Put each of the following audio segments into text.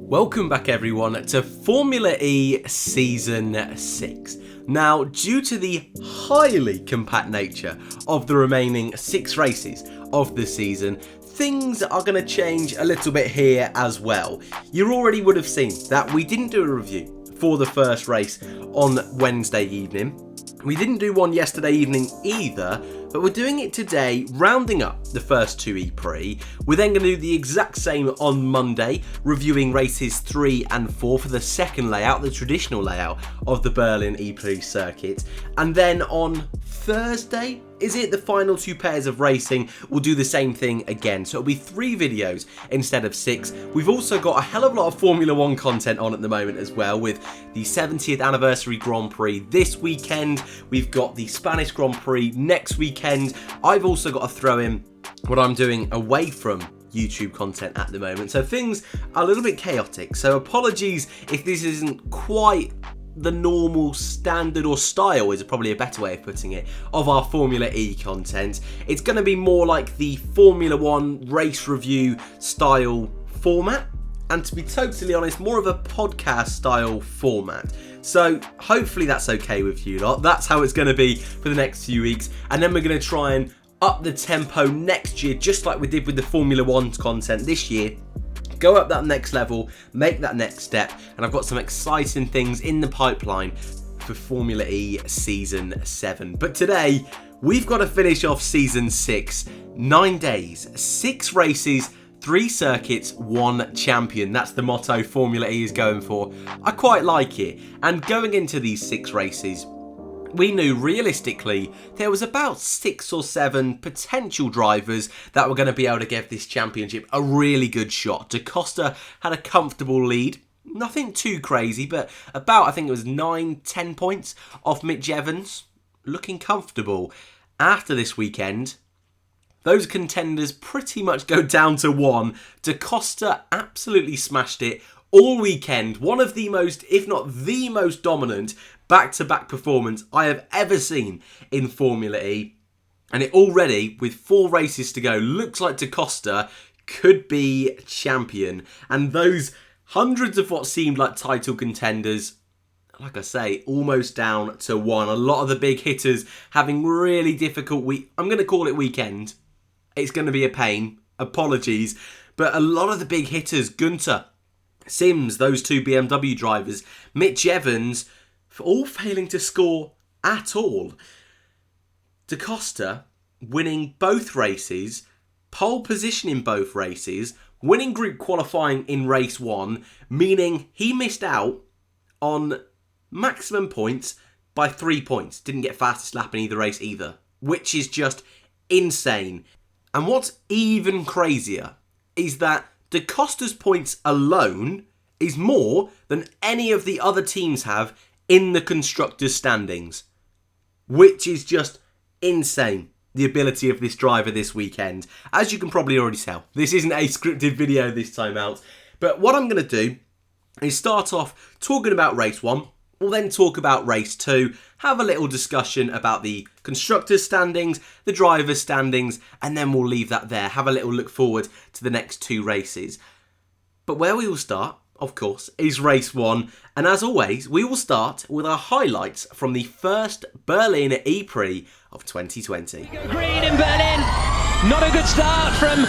Welcome back everyone to Formula E Season 6. Now, due to the highly compact nature of the remaining 6 races of the season, things are going to change a little bit here as well. You already would have seen that we didn't do a review for the first race on Wednesday evening. We didn't do one yesterday evening either, but we're doing it today, rounding up the first 2 E-Prix. We're then going to do the exact same on Monday, reviewing races 3 and 4 for the second layout, the traditional layout of the Berlin E-Prix circuit. And then on Thursday, is it the final 2 pairs of racing? We'll do the same thing again. So it'll be 3 videos instead of 6. We've also got a hell of a lot of Formula 1 content on at the moment as well, with the 70th anniversary Grand Prix this weekend. We've got the Spanish Grand Prix next weekend. I've also got to throw in what I'm doing away from YouTube content at the moment. So things are a little bit chaotic. So apologies if this isn't quite the normal standard or style is probably a better way of putting it of our Formula E content. It's going to be more like the Formula 1 race review style format, and to be totally honest, more of a podcast style format. So hopefully that's okay with you lot. That's how it's going to be for the next few weeks, and then we're going to try and up the tempo next year, just like we did with the Formula 1 content this year. Go up that next level, make that next step, and I've got some exciting things in the pipeline for Formula E Season 7. But today, we've got to finish off Season 6. 9 days, 6 races, 3 circuits, 1 champion. That's the motto Formula E is going for. I quite like it. And going into these 6 races, we knew realistically there was about 6 or 7 potential drivers that were going to be able to give this championship a really good shot. Costa had a comfortable lead, nothing too crazy, but about, I think it was 9-10 points off Mitch Evans, looking comfortable. After this weekend, those contenders pretty much go down to 1. Costa absolutely smashed it all weekend. One of the most, if not the most dominant back-to-back performance I have ever seen in Formula E. And it already, with 4 races to go, looks like Costa could be champion. And those hundreds of what seemed like title contenders, like I say, almost down to 1. A lot of the big hitters having really difficult I'm going to call it weekend. It's going to be a pain. Apologies. But a lot of the big hitters, Gunter, Sims, those 2 BMW drivers, Mitch Evans, all failing to score at all. Costa winning both races, pole position in both races, winning group qualifying in race 1, meaning he missed out on maximum points by 3 points. Didn't get fastest lap in either race either, which is just insane. And what's even crazier is that Costa's points alone is more than any of the other teams have in the constructors' standings, which is just insane, the ability of this driver this weekend. As you can probably already tell, this isn't a scripted video this time out, but what I'm going to do is start off talking about race 1. We'll then talk about race 2, have a little discussion about the constructors' standings, the drivers' standings, and then we'll leave that there, have a little look forward to the next 2 races. But where we will start, of course, is race 1. And as always, we will start with our highlights from the first Berlin E-Prix of 2020. Green in Berlin. Not a good start from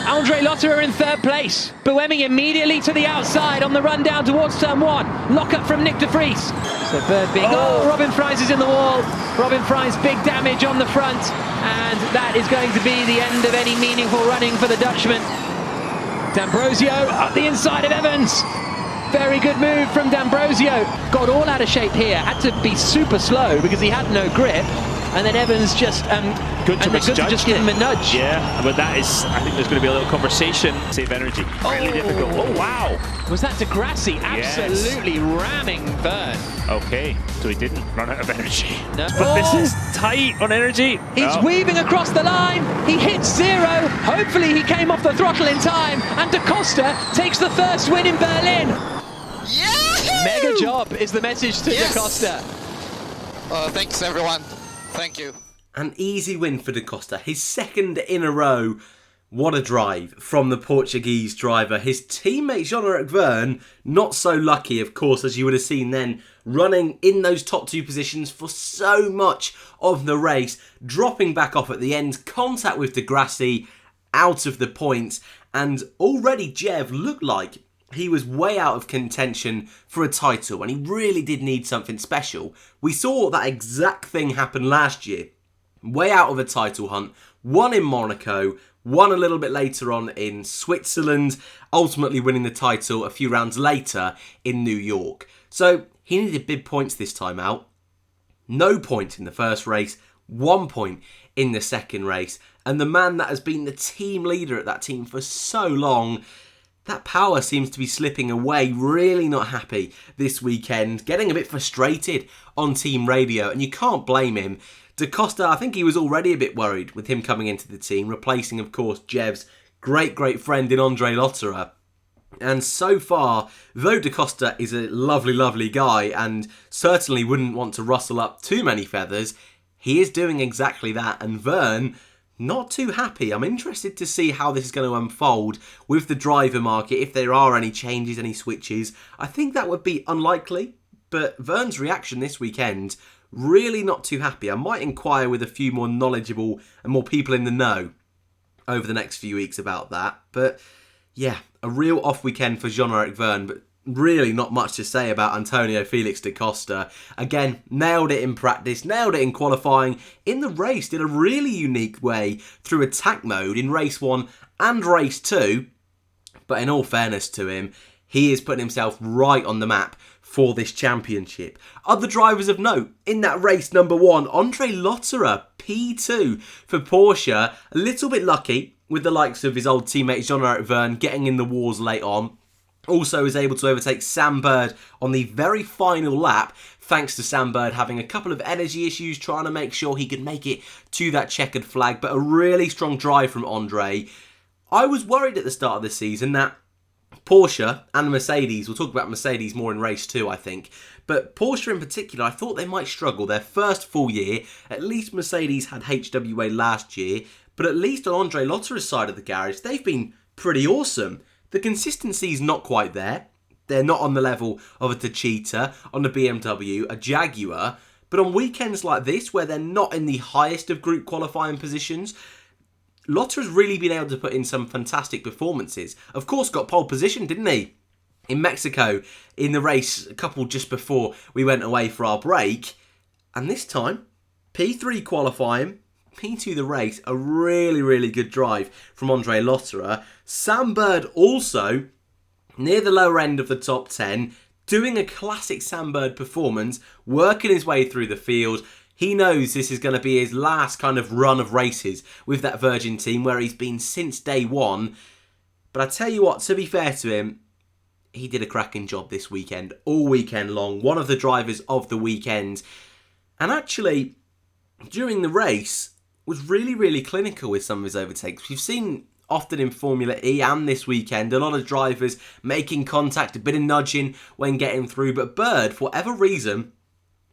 Andre Lottera in 3rd place. Boehme immediately to the outside on the run down towards turn 1. Lock up from Nick de Vries. So Bird being... Robin Fries is in the wall. Robin Fries, big damage on the front. And that is going to be the end of any meaningful running for the Dutchman. D'Ambrosio up the inside of Evans. Very good move from D'Ambrosio. Got all out of shape here. Had to be super slow because he had no grip. And then Evans just just give him a nudge. Yeah, but that is, I think there's going to be a little conversation. Save energy. Really difficult. Oh, wow. Was that Grassi absolutely ramming Vergne? Okay, so he didn't run out of energy. No. But this is tight on energy. He's weaving across the line. He hits 0. Hopefully he came off the throttle in time. And Costa takes the first win in Berlin. Yeah! Mega job is the message to Costa. Thanks everyone. Thank you. An easy win for Costa, his 2nd in a row What a drive from the Portuguese driver. His teammate Jean-Eric Vergne, not so lucky, of course, as you would have seen then, running in those top two positions for so much of the race, dropping back off at the end, contact with Grassi, out of the points, and already Jev looked like he was way out of contention for a title, and he really did need something special. We saw that exact thing happen last year. Way out of a title hunt, won in Monaco, won a little bit later on in Switzerland, ultimately winning the title a few rounds later in New York. So he needed big points this time out. No point in the first race, 1 point in the second race. And the man that has been the team leader at that team for so long, that power seems to be slipping away. Really not happy this weekend, getting a bit frustrated on team radio, and you can't blame him. Costa, I think he was already a bit worried with him coming into the team, replacing, of course, Jev's great friend in Lottera. And so far, though Costa is a lovely guy and certainly wouldn't want to rustle up too many feathers, he is doing exactly that. And Vergne, not too happy. I'm interested to see how this is going to unfold with the driver market, if there are any changes, any switches. I think that would be unlikely, but Vergne's reaction this weekend, really not too happy. I might inquire with a few more knowledgeable and more people in the know over the next few weeks about that. But yeah, a real off weekend for Jean-Eric Vergne, but really not much to say about Antonio Felix da Costa. Again, nailed it in practice, nailed it in qualifying. In the race, did a really unique way through attack mode in race 1 and race 2. But in all fairness to him, he is putting himself right on the map for this championship. Other drivers of note in that race, number 1, Lottera P2 for Porsche. A little bit lucky with the likes of his old teammate Jean-Eric Vergne getting in the wars late on. Also was able to overtake Sam Bird on the very final lap, thanks to Sam Bird having a couple of energy issues, trying to make sure he could make it to that checkered flag. But a really strong drive from Andre. I was worried at the start of the season that Porsche and Mercedes, we'll talk about Mercedes more in race 2, I think, but Porsche in particular, I thought they might struggle. Their first full year, at least Mercedes had HWA last year, but at least on Andre Lottera's side of the garage, they've been pretty awesome. The consistency's not quite there. They're not on the level of a Techeetah, on a BMW, a Jaguar, but on weekends like this, where they're not in the highest of group qualifying positions, Lottera's really been able to put in some fantastic performances. Of course, got pole position, didn't he? In Mexico, in the race a couple just before we went away for our break. And this time, P3 qualifying, P2 the race. A really good drive from Andre Lottera. Sam Bird also near the lower end of the top 10, doing a classic Sam Bird performance, working his way through the field. He knows this is going to be his last kind of run of races with that Virgin team where he's been since day one. But I tell you what, to be fair to him, he did a cracking job this weekend, all weekend long. One of the drivers of the weekend. And actually, during the race, was really clinical with some of his overtakes. We've seen often in Formula E and this weekend, a lot of drivers making contact, a bit of nudging when getting through. But Bird, for whatever reason,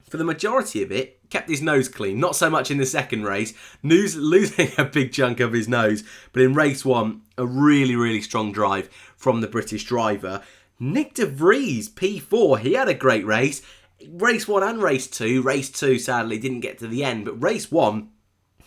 for the majority of it, kept his nose clean. Not so much in the second race, losing a big chunk of his nose. But in race 1, a really strong drive from the British driver. Nyck de Vries, P4, he had a great race. Race 1 and race 2. Race 2, sadly, didn't get to the end. But race 1,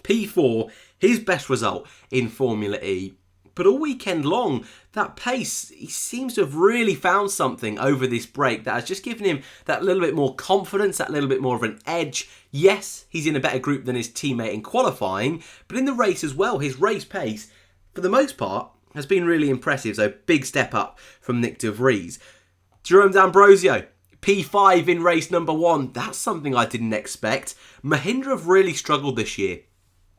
P4, his best result in Formula E. But all weekend long, that pace, he seems to have really found something over this break that has just given him that little bit more confidence, that little bit more of an edge. Yes, he's in a better group than his teammate in qualifying, but in the race as well, his race pace, for the most part, has been really impressive. So big step up from Nyck de Vries. Jerome D'Ambrosio, P5 in race number 1. That's something I didn't expect. Mahindra have really struggled this year.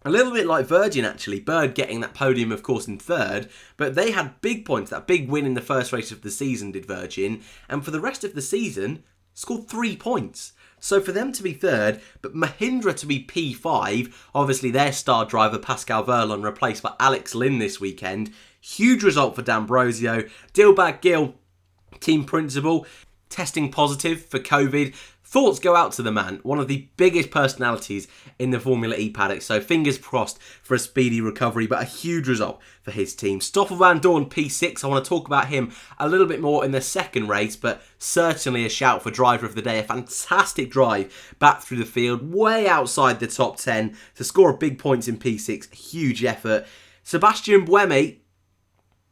A little bit like Virgin, actually. Bird getting that podium, of course, in third. But they had big points. That big win in the first race of the season did Virgin. And for the rest of the season, scored 3 points. So for them to be third, but Mahindra to be P5, obviously their star driver, Pascal Verlon, replaced by Alex Lynn this weekend. Huge result for D'Ambrosio. Dilbag Gill, team principal, testing positive for COVID. thoughts go out to the man, one of the biggest personalities in the Formula E paddock, so fingers crossed for a speedy recovery, but a huge result for his team. Stoffel Vandoorne P6, I want to talk about him a little bit more in the second race, but certainly a shout for driver of the day. A fantastic drive back through the field, way outside the top 10 to score big points in P6, huge effort. Sebastian Boehme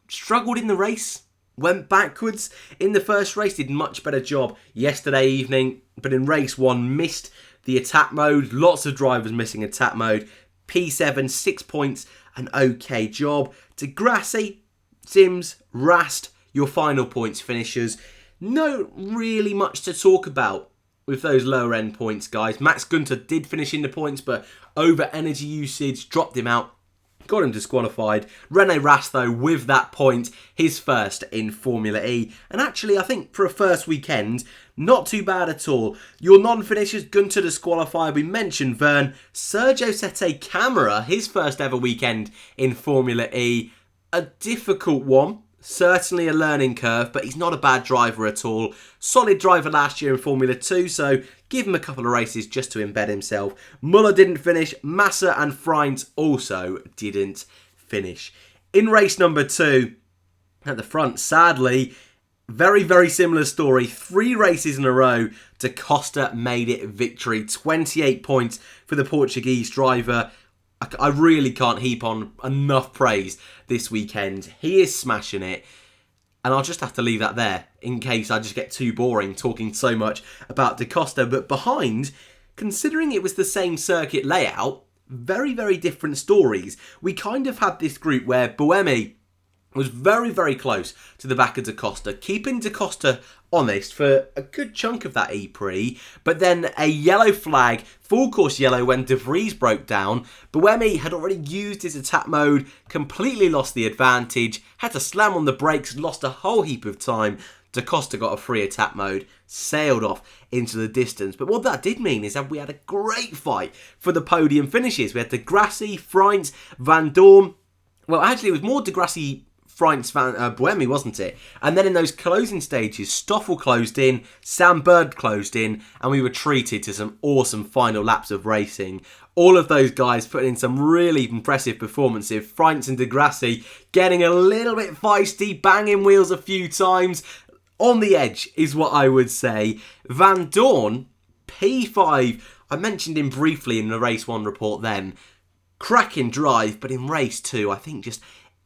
struggled in the race, went backwards in the first race, did much better job yesterday evening, but in race 1 missed the attack mode. Lots of drivers missing attack mode. P7, 6 points, an okay job. To Grassi, Sims, Rast, your final points finishers. No really much to talk about with those lower end points, guys. Max Gunter did finish in the points, but over energy usage dropped him out. Got him disqualified. René Rast, though, with that point, his first in Formula E. And actually, I think for a first weekend, not too bad at all. Your non-finishers, Gunter disqualified. We mentioned Vergne. Sergio Sette Camara, his first ever weekend in Formula E. A difficult one. Certainly a learning curve, but he's not a bad driver at all. Solid driver last year in Formula 2, so give him a couple of races just to embed himself. Muller didn't finish. Massa and Freins also didn't finish. In race number 2, at the front, sadly, very, very similar story. 3 races in a row to Costa made it victory. 28 points for the Portuguese driver. I really can't heap on enough praise this weekend. He is smashing it. And I'll just have to leave that there in case I just get too boring talking so much about Da Costa. But behind, considering it was the same circuit layout, very, very different stories. We kind of had this group where Boehme was very, very close to the back of Da Costa, keeping Da Costa honest for a good chunk of that E-Prix, but then a yellow flag, full course yellow when De Vries broke down. Boehme had already used his attack mode, completely lost the advantage, had to slam on the brakes, lost a whole heap of time. Da Costa got a free attack mode, sailed off into the distance. But what that did mean is that we had a great fight for the podium finishes. We had De Grassi, Freins, Vandoorne. Well, actually, it was more De Grassi, Freins, Boehme, wasn't it? And then in those closing stages, Stoffel closed in, Sam Bird closed in, and we were treated to some awesome final laps of racing. All of those guys putting in some really impressive performances. Freins and De Grassi getting a little bit feisty, banging wheels a few times. On the edge is what I would say. Vandoorne, P5, I mentioned him briefly in the race 1 report then. Cracking drive, but in race 2, I think just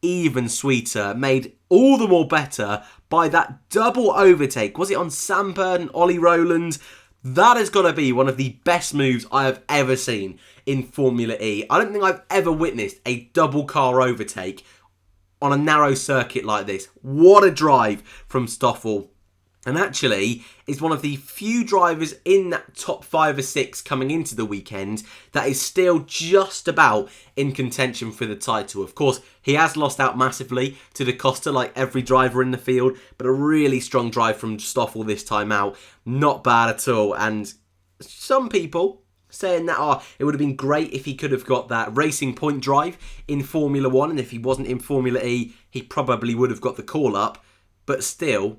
even sweeter, made all the more better by that double overtake. Was it on Sam Bird and Ollie Rowland? That has got to be one of the best moves I have ever seen in Formula E. I don't think I've ever witnessed a double car overtake on a narrow circuit like this. What a drive from Stoffel. And actually, is one of the few drivers in that top 5 or 6 coming into the weekend that is still just about in contention for the title. Of course, he has lost out massively to Da Costa, like every driver in the field, but a really strong drive from Stoffel this time out. Not bad at all. And some people saying that it would have been great if he could have got that racing point drive in Formula 1, and if he wasn't in Formula E, he probably would have got the call up. But still,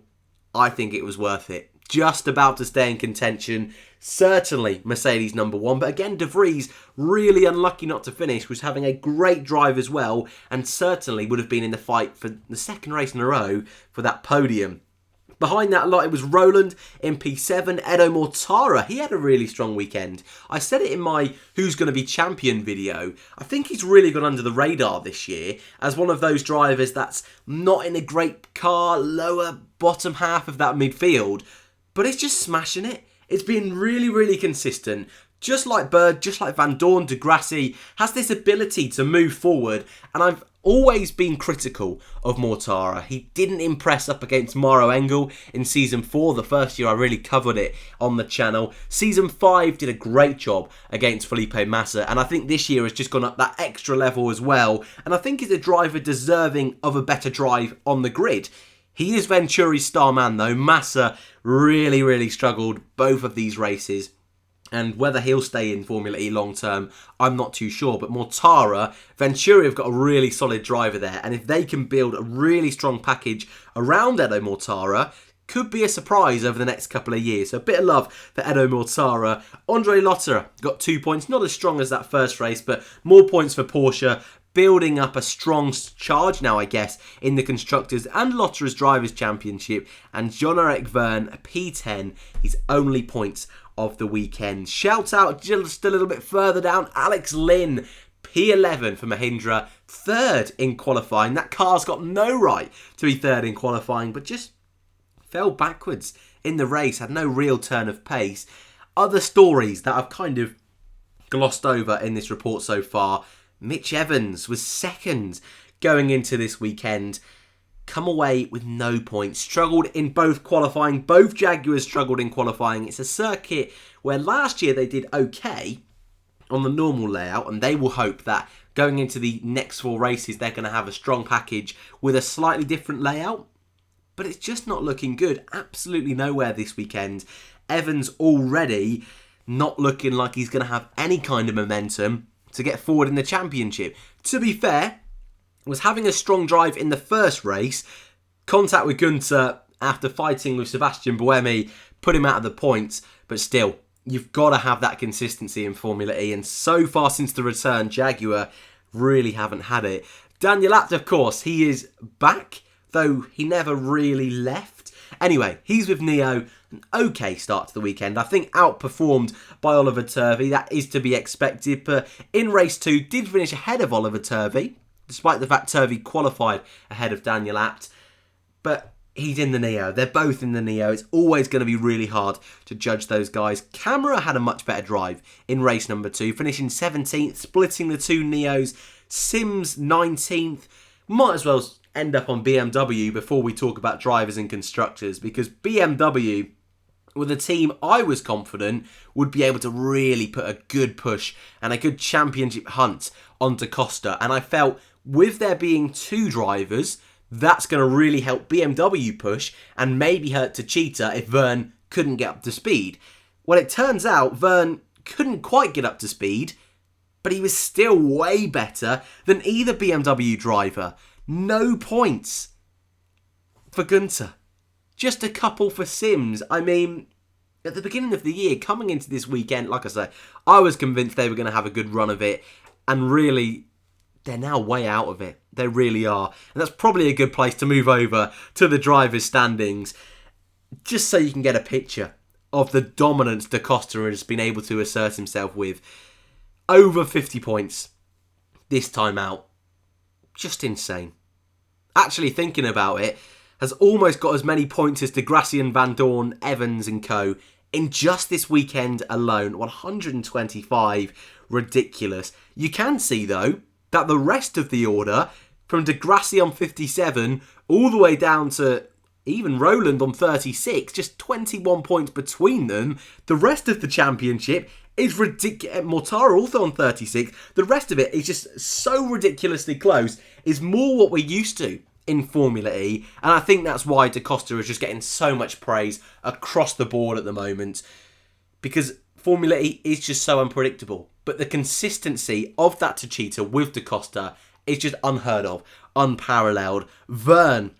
I think it was worth it. Just about to stay in contention. Certainly Mercedes number 1. But again, De Vries, really unlucky not to finish, was having a great drive as well, and certainly would have been in the fight for the second race in a row for that podium. Behind that lot, it was Rowland in P7, Edo Mortara. He had a really strong weekend. I said it in my Who's Going to Be Champion video. I think he's really gone under the radar this year as one of those drivers that's not in a great car, lower bottom half of that midfield, but it's just smashing it. It's been really, really consistent. Just like Bird, just like Vandoorne, De Grassi has this ability to move forward, and I've always been critical of Mortara. He didn't impress up against Maro Engel in Season 4, the first year I really covered it on the channel. Season 5 did a great job against Felipe Massa, and I think this year has just gone up that extra level as well, and I think he's a driver deserving of a better drive on the grid. He is Venturi's star man though. Massa really, really struggled both of these races. And whether he'll stay in Formula E long term, I'm not too sure. But Mortara, Venturi have got a really solid driver there. And if they can build a really strong package around Edo Mortara, could be a surprise over the next couple of years. So a bit of love for Edo Mortara. Andre Lottera got 2 points, not as strong as that first race, but more points for Porsche, building up a strong charge now, I guess, in the Constructors and Lottera's Drivers' Championship. And Jean-Eric Vergne, P10, his only points of the weekend. Shout out just a little bit further down, Alex Lynn, P11 for Mahindra, third in qualifying. That car's got no right to be third in qualifying, but just fell backwards in the race, had no real turn of pace. Other stories that I've kind of glossed over in this report so far. Mitch Evans was second going into this weekend. Come away with no points. Struggled in both qualifying. Both Jaguars struggled in qualifying. It's a circuit where last year they did okay on the normal layout, and they will hope that going into the next 4 races they're going to have a strong package with a slightly different layout. But it's just not looking good. Absolutely nowhere this weekend. Evans already not looking like he's going to have any kind of momentum to get forward in the championship. To be fair, was having a strong drive in the first race. Contact with Gunther after fighting with Sebastian Boehme put him out of the points. But still, you've got to have that consistency in Formula E. And so far since the return, Jaguar really haven't had it. Daniel Abt, of course, he is back, though he never really left. Anyway, he's with Neo. An okay start to the weekend. I think outperformed by Oliver Turvey. That is to be expected. But in race 2, did finish ahead of Oliver Turvey, despite the fact Turvey qualified ahead of Daniel Abt. But he's in the Neo. They're both in the Neo. It's always going to be really hard to judge those guys. Camera had a much better drive in race number 2, finishing 17th, splitting the 2 Neos. Sims 19th. Might as well end up on BMW before we talk about drivers and constructors, because BMW were the team I was confident would be able to really put a good push and a good championship hunt onto Costa. And I felt with there being 2 drivers, that's going to really help BMW push and maybe hurt Techeetah if Vergne couldn't get up to speed. Well, it turns out Vergne couldn't quite get up to speed, but he was still way better than either BMW driver. No points for Gunther. Just a couple for Sims. I mean, at the beginning of the year, coming into this weekend, like I say, I was convinced they were going to have a good run of it. And really, they're now way out of it. They really are. And that's probably a good place to move over to the drivers' standings, just so you can get a picture of the dominance Da Costa has been able to assert himself with. Over 50 points this time out. Just insane. Actually thinking about it, has almost got as many points as the Grassi and Vandoorne, Evans and co. in just this weekend alone. 125. Ridiculous. You can see, though, that the rest of the order, from De Grassi on 57 all the way down to even Roland on 36, just 21 points between them. The rest of the championship is ridiculous. Mortara also on 36. The rest of it is just so ridiculously close. Is more what we're used to in Formula E. And I think that's why Da Costa is just getting so much praise across the board at the moment. Because Formula E is just so unpredictable. But the consistency of that Techeetah with Da Costa is just unheard of, unparalleled. Vergne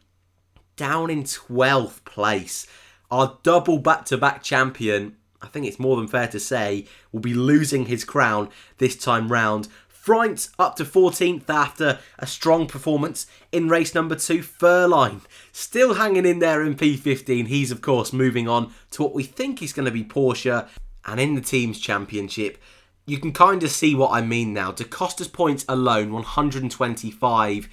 down in 12th place. Our double back-to-back champion, I think it's more than fair to say, will be losing his crown this time round. Freund up to 14th after a strong performance in race number 2. Furline still hanging in there in P15. He's, of course, moving on to what we think is going to be Porsche. And in the team's championship, you can kind of see what I mean now. Da Costa's points alone, 125.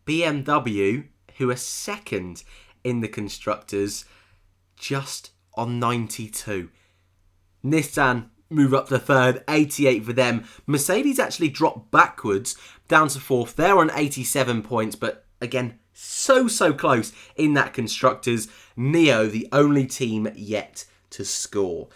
BMW, who are second in the constructors, just on 92. Nissan move up to third, 88 for them. Mercedes actually dropped backwards down to 4th. They're on 87 points, but again, so close in that constructors. Neo, the only team yet to score.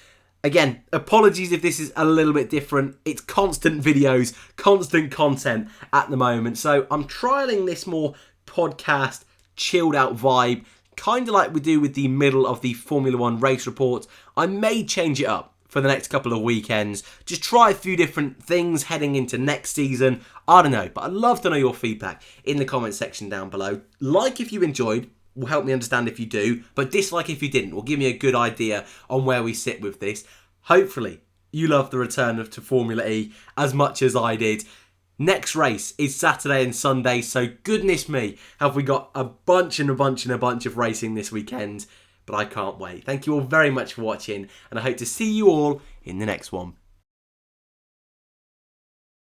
Again, apologies if this is a little bit different. It's constant videos, constant content at the moment. So I'm trialing this more podcast, chilled out vibe, kind of like we do with the middle of the Formula 1 race report. I may change it up for the next couple of weekends. Just try a few different things heading into next season. I don't know, but I'd love to know your feedback in the comment section down below. Like if you enjoyed will help me understand if you do, but dislike if you didn't. Will give me a good idea on where we sit with this. Hopefully, you love the return to Formula E as much as I did. Next race is Saturday and Sunday, so goodness me, have we got a bunch of racing this weekend, but I can't wait. Thank you all very much for watching, and I hope to see you all in the next one.